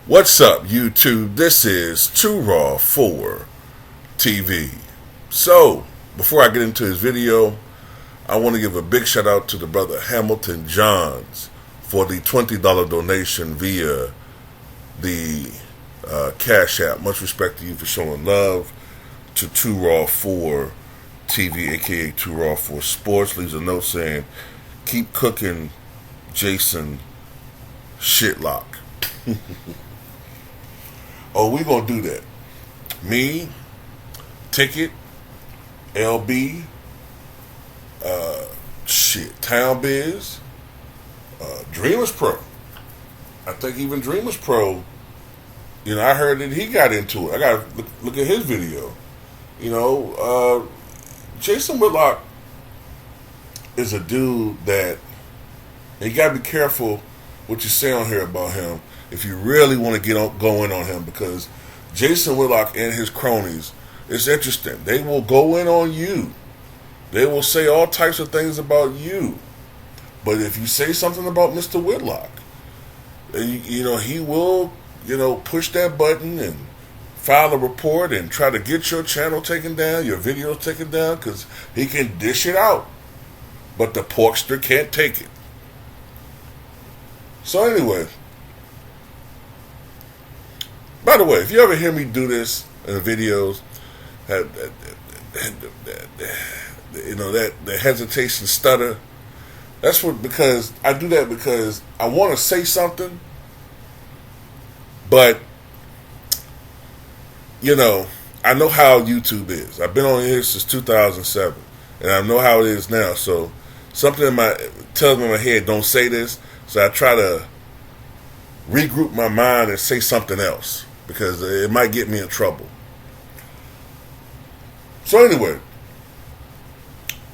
What's up, YouTube? This is Too Raw for TV. So, before I get into his video, I want to give a big shout out to the brother Hamilton Johns for the $20 donation via the Cash App. Much respect to you for showing love to Too Raw for TV, aka Too Raw for Sports. Leaves a note saying, "Keep cooking, Jason Shitlock." Oh, we gonna do that. Me, Ticket, LB, Town Biz, Dreamers Pro. I think even Dreamers Pro, I heard that he got into it. I gotta look at his video. Jason Whitlock is a dude that, and you gotta be careful what you say on here about him if you really want to get going on him, because Jason Whitlock and his cronies, it's interesting. They will go in on you. They will say all types of things about you. But if you say something about Mr. Whitlock, he will, push that button and file a report and try to get your channel taken down, your videos taken down, because he can dish it out. But the porkster can't take it. So anyway, by the way, if you ever hear me do this in the videos, that hesitation, stutter, because I do that because I want to say something, but I know how YouTube is. I've been on here since 2007, and I know how it is now. So something tells me in my head, don't say this. So I try to regroup my mind and say something else, because it might get me in trouble. So anyway,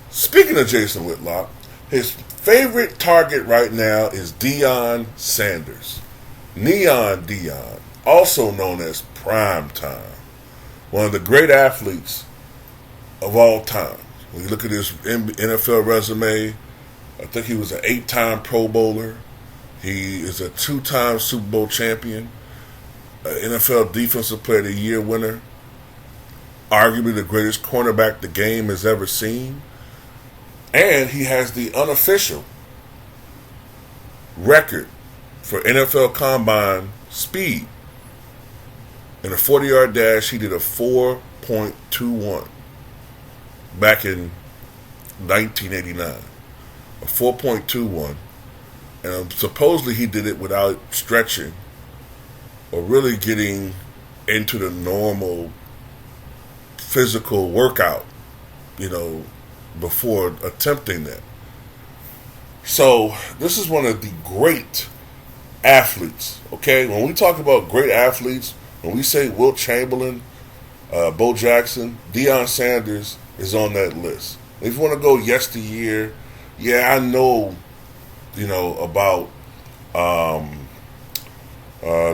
speaking of Jason Whitlock, his favorite target right now is Deion Sanders. Neon Deion, also known as Prime Time. One of the great athletes of all time. When you look at his NFL resume, I think he was an 8-time Pro Bowler. He is a 2-time Super Bowl champion, NFL Defensive Player of the Year winner, arguably the greatest cornerback the game has ever seen, and he has the unofficial record for NFL Combine speed. In a 40-yard dash, he did a 4.21 back in 1989. A 4.21. And supposedly he did it without stretching or really getting into the normal physical workout, before attempting that. So this is one of the great athletes, okay? When we talk about great athletes, when we say Wilt Chamberlain, Bo Jackson, Deion Sanders is on that list. If you want to go yesteryear, yeah, I know, about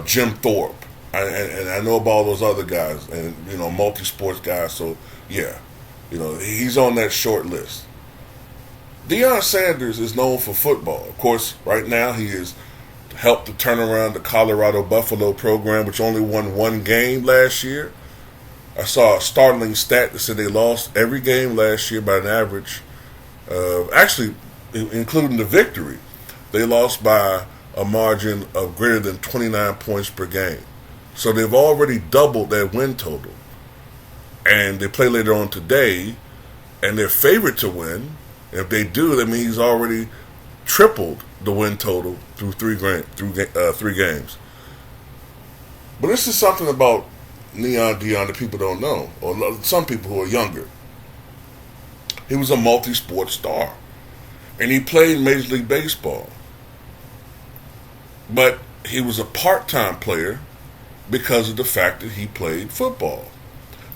Jim Thorpe, and I know about all those other guys, and multi-sports guys. So yeah, he's on that short list. Deion Sanders is known for football. Of course, right now he has helped to turn around the Colorado Buffalo program, which only won one game last year. I saw a startling stat that said they lost every game last year by an average, actually, including the victory, they lost by a margin of greater than 29 points per game. So they've already doubled their win total. And they play later on today, and they're favored to win. If they do, that means he's already tripled the win total through three games. But this is something about Neon Deion that people don't know, or some people who are younger. He was a multi-sport star, and he played Major League Baseball. But he was a part-time player because of the fact that he played football.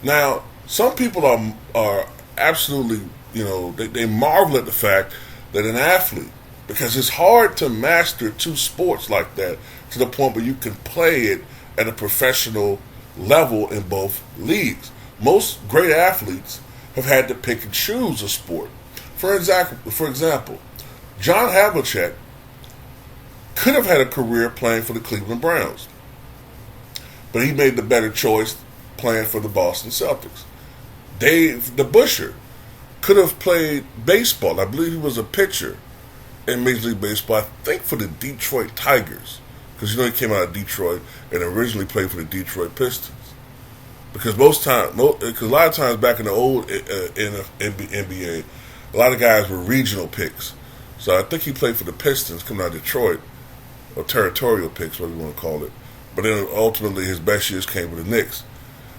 Now, some people are absolutely, they marvel at the fact that an athlete, because it's hard to master two sports like that to the point where you can play it at a professional level in both leagues. Most great athletes have had to pick and choose a sport. For example, John Havlicek could have had a career playing for the Cleveland Browns. but he made the better choice playing for the Boston Celtics. Dave DeBusschere could have played baseball. I believe he was a pitcher in Major League Baseball, I think for the Detroit Tigers, because he came out of Detroit and originally played for the Detroit Pistons. Because a lot of times back in the old NBA, a lot of guys were regional picks. So I think he played for the Pistons coming out of Detroit, or territorial picks, whatever you want to call it. But then ultimately his best years came with the Knicks.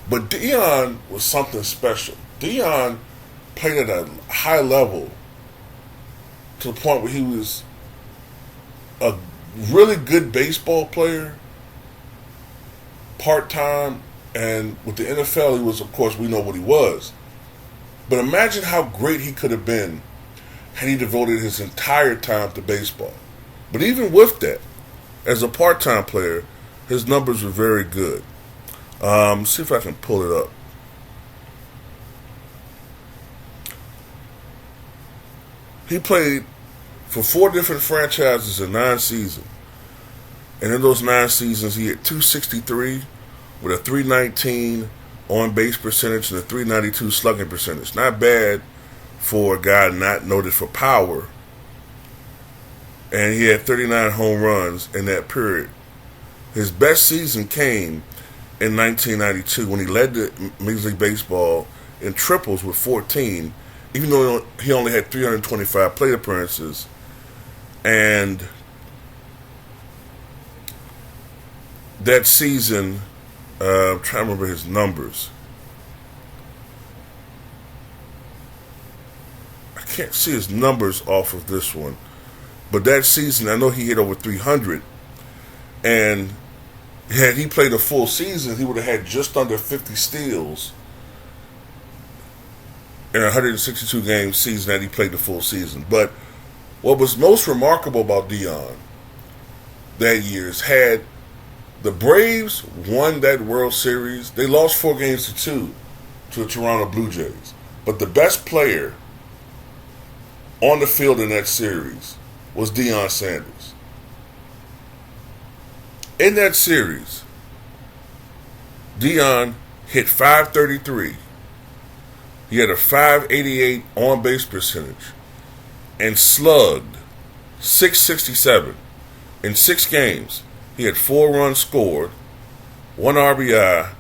But Deion was something special. Deion played at a high level to the point where he was a really good baseball player, part-time, and with the NFL he was, of course, we know what he was. But imagine how great he could have been had he devoted his entire time to baseball. But even with that, as a part-time player, his numbers were very good. See if I can pull it up. He played for 4 different franchises in 9 seasons. And in those 9 seasons, he had 263 with a 319 on-base percentage and a 392 slugging percentage. Not bad for a guy not noted for power. And he had 39 home runs in that period. His best season came in 1992 when he led the Major League Baseball in triples with 14, even though he only had 325 plate appearances. And that season, I'm trying to remember his numbers. I can't see his numbers off of this one. But that season, I know he hit over 300. And had he played a full season, he would have had just under 50 steals in a 162 game season that he played the full season. But what was most remarkable about Deion that year is had the Braves won that World Series, they lost 4-2 to the Toronto Blue Jays. But the best player on the field in that series was Deion Sanders. In that series, Deion hit .533. He had a .588 on-base percentage and slugged .667 in 6 games. He had 4 runs scored, 1 RBI,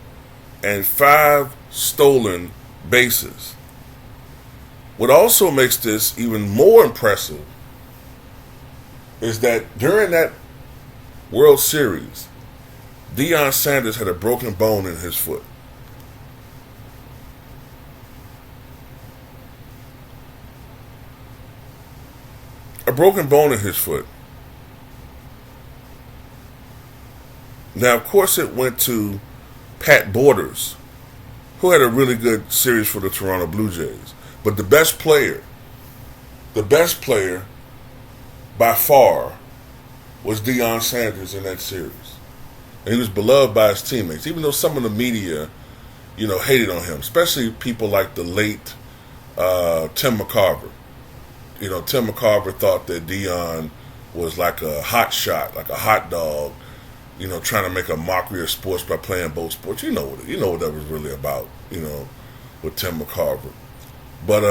and 5 stolen bases. What also makes this even more impressive is that during that World Series, Deion Sanders had a broken bone in his foot. A broken bone in his foot. Now, of course, it went to Pat Borders, who had a really good series for the Toronto Blue Jays. But the best player by far was Deion Sanders in that series. And he was beloved by his teammates, even though some of the media, hated on him, especially people like the late Tim McCarver. Tim McCarver thought that Deion was like a hot shot, like a hot dog, trying to make a mockery of sports by playing both sports. You know what that was really about, with Tim McCarver. But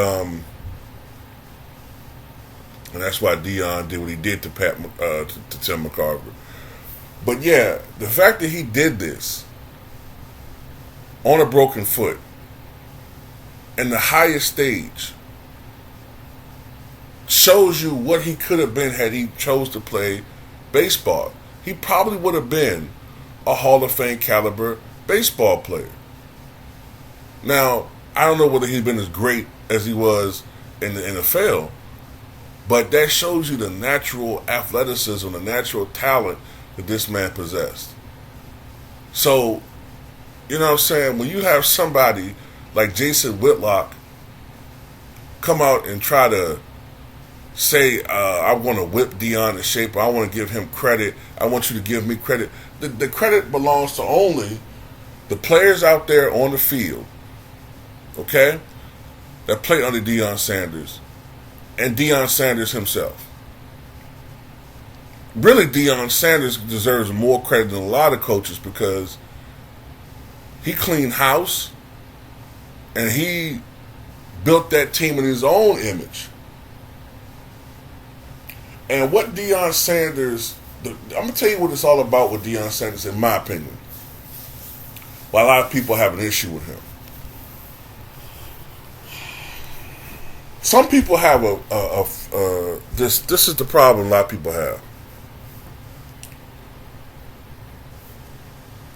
and that's why Deion did what he did to to Tim McCarver. But yeah, the fact that he did this on a broken foot in the highest stage shows you what he could have been had he chose to play baseball. He probably would have been a Hall of Fame caliber baseball player. Now, I don't know whether he's been as great as he was in the NFL, but that shows you the natural athleticism, the natural talent that this man possessed. So, you know what I'm saying? When you have somebody like Jason Whitlock come out and try to say, I want to whip Deion in shape, or I want to give him credit, I want you to give me credit. The credit belongs to only the players out there on the field, okay, that played under Deion Sanders, and Deion Sanders himself. Really, Deion Sanders deserves more credit than a lot of coaches because He cleaned house, and he built that team in his own image. And what Deion Sanders, I'm going to tell you what it's all about with Deion Sanders, in my opinion. Why a lot of people have an issue with him. Some people have this is the problem a lot of people have.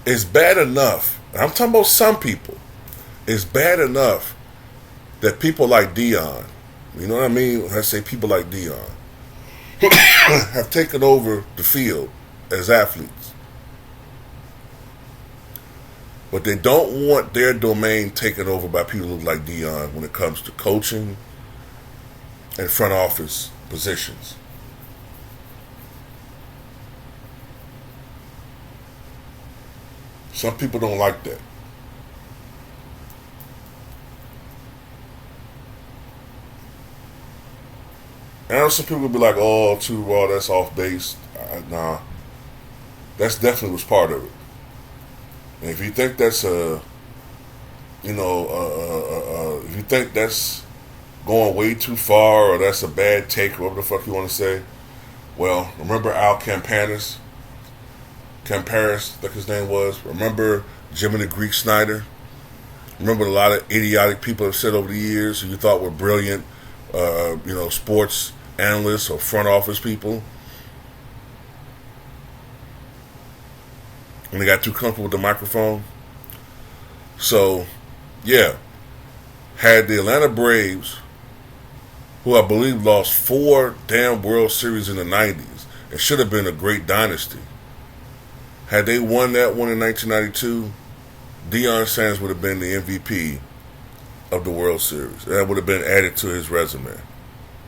It's bad enough, and I'm talking about some people, it's bad enough that people like Deion, you know what I mean? When I say people like Deion, have taken over the field as athletes. But they don't want their domain taken over by people who look like Deion when it comes to coaching and front office positions. Some people don't like that. And I know some people will be like, oh, too raw, that's off base. Nah, that's definitely was part of it. And if you think that's if you think that's going way too far or that's a bad take, or whatever the fuck you want to say, well, remember Al Campanis, like his name was. Remember Jimmy the Greek Snyder. Remember a lot of idiotic people have said over the years who you thought were brilliant, sports analysts or front office people. And they got too comfortable with the microphone. So, yeah. Had the Atlanta Braves, who I believe lost 4 damn World Series in the 90s, and should have been a great dynasty. Had they won that one in 1992, Deion Sanders would have been the MVP of the World Series. That would have been added to his resume.